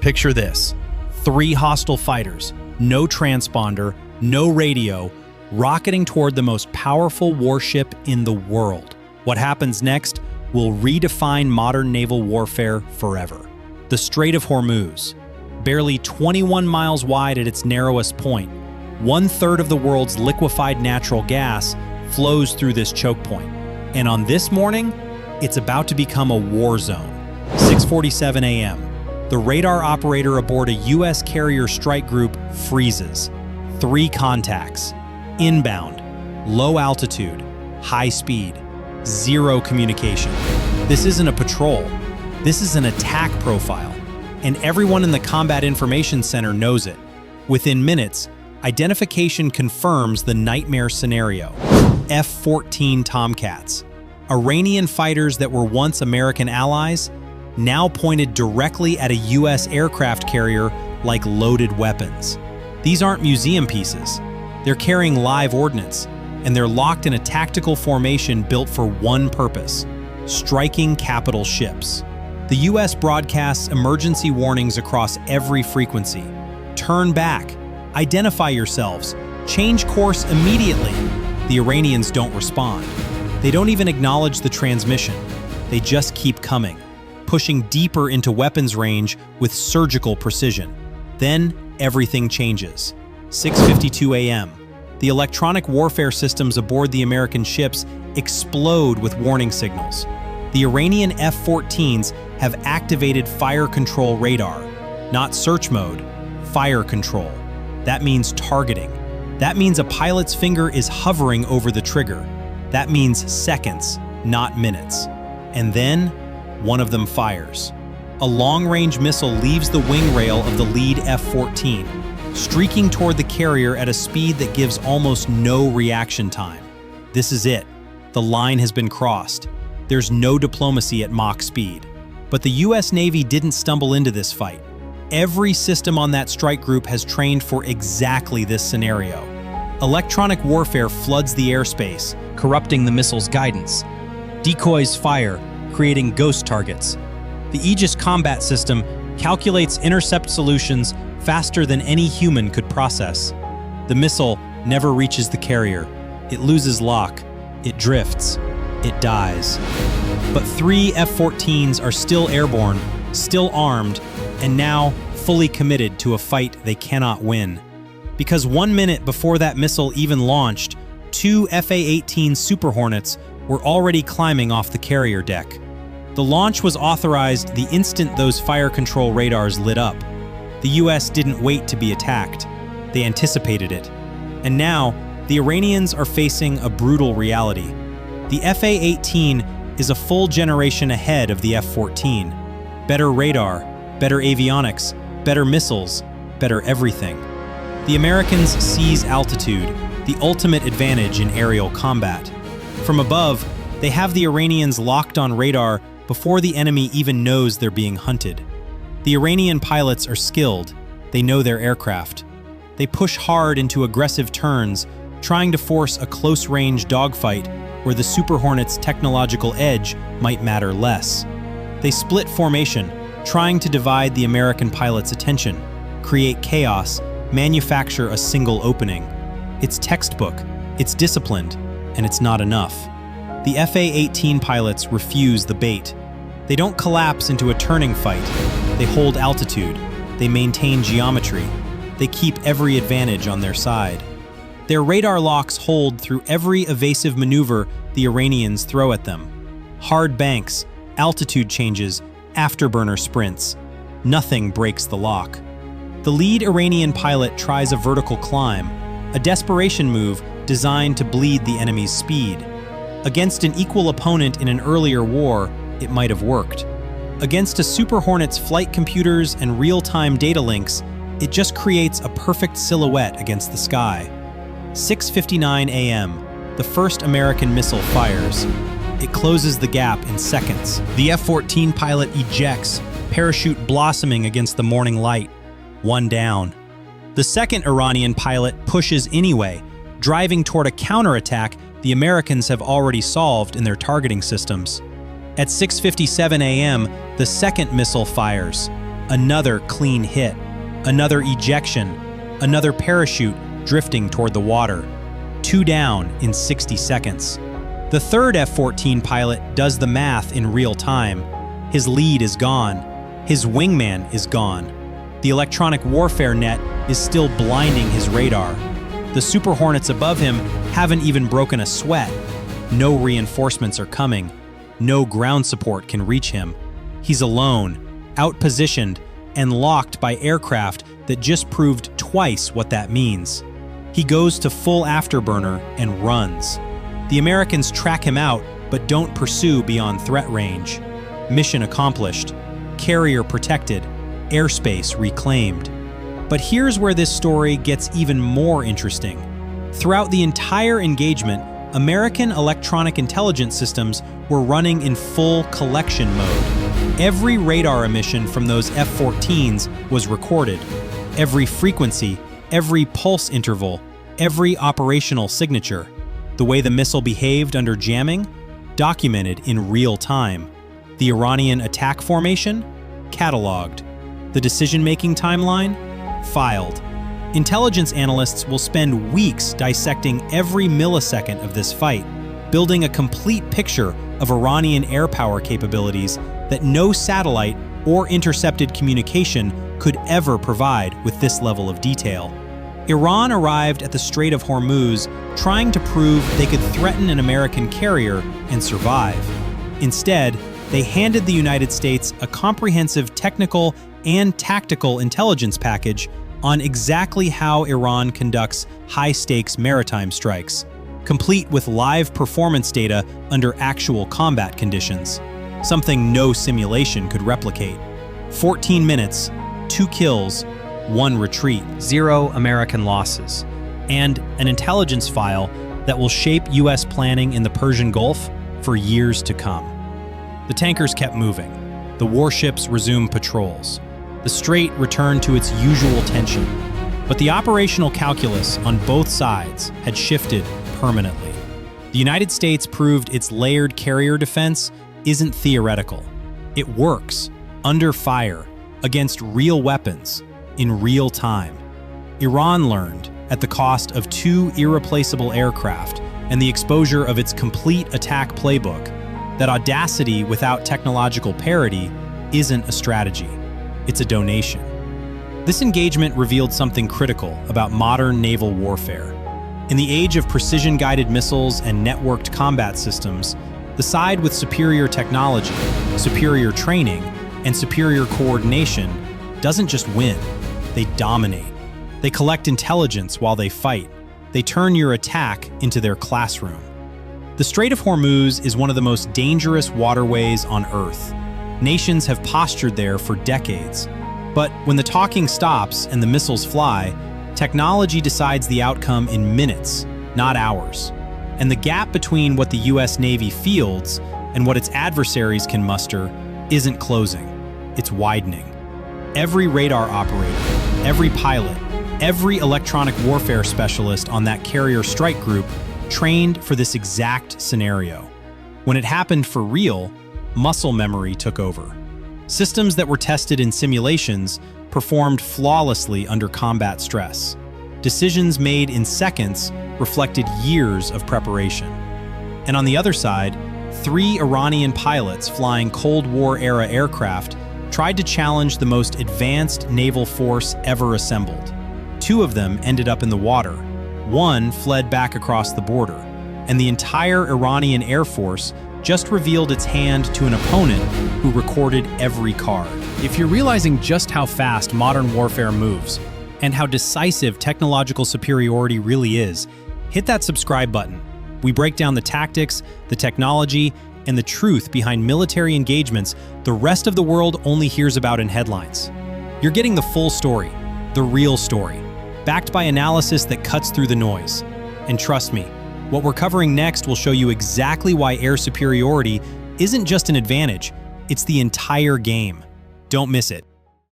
Picture this: 3 hostile fighters, no transponder, no radio, rocketing toward the most powerful warship in the world. What happens next will redefine modern naval warfare forever. The Strait of Hormuz, barely 21 miles wide at its narrowest point, 1/3 of the world's liquefied natural gas flows through this choke point. And on this morning, it's about to become a war zone. 6:47 a.m. The radar operator aboard a U.S. carrier strike group freezes. 3 contacts. Inbound, low altitude, high speed, 0 communication. This isn't a patrol. This is an attack profile. And everyone in the Combat Information Center knows it. Within minutes, identification confirms the nightmare scenario. F-14 Tomcats. Iranian fighters that were once American allies, now pointed directly at a U.S. aircraft carrier like loaded weapons. These aren't museum pieces. They're carrying live ordnance, and they're locked in a tactical formation built for one purpose: striking capital ships. The U.S. broadcasts emergency warnings across every frequency. Turn back, identify yourselves, change course immediately. The Iranians don't respond. They don't even acknowledge the transmission. They just keep coming, pushing deeper into weapons range with surgical precision. Then everything changes. 6:52 a.m. The electronic warfare systems aboard the American ships explode with warning signals. The Iranian F-14s have activated fire control radar, not search mode, fire control. That means targeting. That means a pilot's finger is hovering over the trigger. That means seconds, not minutes. And then, one of them fires. A long-range missile leaves the wing rail of the lead F-14, streaking toward the carrier at a speed that gives almost no reaction time. This is it. The line has been crossed. There's no diplomacy at Mach speed. But the U.S. Navy didn't stumble into this fight. Every system on that strike group has trained for exactly this scenario. Electronic warfare floods the airspace, corrupting the missile's guidance. Decoys fire, creating ghost targets. The Aegis combat system calculates intercept solutions faster than any human could process. The missile never reaches the carrier. It loses lock. It drifts. It dies. But 3 F-14s are still airborne, still armed, and now fully committed to a fight they cannot win. Because 1 minute before that missile even launched, 2 F-18 Super Hornets were already climbing off the carrier deck. The launch was authorized the instant those fire control radars lit up. The U.S. didn't wait to be attacked. They anticipated it. And now, the Iranians are facing a brutal reality. The F-18 is a full generation ahead of the F-14. Better radar, better avionics, better missiles, better everything. The Americans seize altitude, the ultimate advantage in aerial combat. From above, they have the Iranians locked on radar before the enemy even knows they're being hunted. The Iranian pilots are skilled. They know their aircraft. They push hard into aggressive turns, trying to force a close-range dogfight where the Super Hornets' technological edge might matter less. They split formation, trying to divide the American pilots' attention, create chaos, manufacture a single opening. It's textbook, it's disciplined, and it's not enough. The F-18 pilots refuse the bait. They don't collapse into a turning fight. They hold altitude. They maintain geometry. They keep every advantage on their side. Their radar locks hold through every evasive maneuver the Iranians throw at them. Hard banks, altitude changes, afterburner sprints. Nothing breaks the lock. The lead Iranian pilot tries a vertical climb, a desperation move designed to bleed the enemy's speed. Against an equal opponent in an earlier war, it might have worked. Against a Super Hornet's flight computers and real-time data links, it just creates a perfect silhouette against the sky. 6:59 a.m., the first American missile fires. It closes the gap in seconds. The F-14 pilot ejects, parachute blossoming against the morning light. 1 down. The second Iranian pilot pushes anyway, driving toward a counterattack the Americans have already solved in their targeting systems. At 6:57 a.m., the second missile fires. Another clean hit. Another ejection. Another parachute drifting toward the water. 2 down in 60 seconds. The third F-14 pilot does the math in real time. His lead is gone. His wingman is gone. The electronic warfare net is still blinding his radar. The Super Hornets above him haven't even broken a sweat. No reinforcements are coming. No ground support can reach him. He's alone, outpositioned, and locked by aircraft that just proved twice what that means. He goes to full afterburner and runs. The Americans track him out, but don't pursue beyond threat range. Mission accomplished. Carrier protected. Airspace reclaimed. But here's where this story gets even more interesting. Throughout the entire engagement, American electronic intelligence systems were running in full collection mode. Every radar emission from those F-14s was recorded. Every frequency, every pulse interval, every operational signature. The way the missile behaved under jamming, documented in real time. The Iranian attack formation, cataloged. The decision-making timeline, filed. Intelligence analysts will spend weeks dissecting every millisecond of this fight, building a complete picture of Iranian air power capabilities that no satellite or intercepted communication could ever provide with this level of detail. Iran arrived at the Strait of Hormuz trying to prove they could threaten an American carrier and survive. Instead, they handed the United States a comprehensive technical and tactical intelligence package on exactly how Iran conducts high-stakes maritime strikes, complete with live performance data under actual combat conditions, something no simulation could replicate. 14 minutes, 2 kills, 1 retreat, 0 American losses, and an intelligence file that will shape U.S. planning in the Persian Gulf for years to come. The tankers kept moving. The warships resumed patrols. The strait returned to its usual tension. But the operational calculus on both sides had shifted permanently. The United States proved its layered carrier defense isn't theoretical. It works, under fire, against real weapons, in real time. Iran learned, at the cost of 2 irreplaceable aircraft and the exposure of its complete attack playbook, that audacity without technological parity isn't a strategy. It's a donation. This engagement revealed something critical about modern naval warfare. In the age of precision-guided missiles and networked combat systems, the side with superior technology, superior training, and superior coordination doesn't just win, they dominate. They collect intelligence while they fight. They turn your attack into their classroom. The Strait of Hormuz is one of the most dangerous waterways on Earth. Nations have postured there for decades. But when the talking stops and the missiles fly, technology decides the outcome in minutes, not hours. And the gap between what the U.S. Navy fields and what its adversaries can muster isn't closing, it's widening. Every radar operator, every pilot, every electronic warfare specialist on that carrier strike group trained for this exact scenario. When it happened for real, muscle memory took over. Systems that were tested in simulations performed flawlessly under combat stress. Decisions made in seconds reflected years of preparation. And on the other side, 3 Iranian pilots flying Cold War-era aircraft tried to challenge the most advanced naval force ever assembled. 2 of them ended up in the water. 1 fled back across the border. And the entire Iranian Air Force just revealed its hand to an opponent who recorded every card. If you're realizing just how fast modern warfare moves and how decisive technological superiority really is, hit that subscribe button. We break down the tactics, the technology, and the truth behind military engagements the rest of the world only hears about in headlines. You're getting the full story, the real story, backed by analysis that cuts through the noise. And trust me, what we're covering next will show you exactly why air superiority isn't just an advantage, it's the entire game. Don't miss it.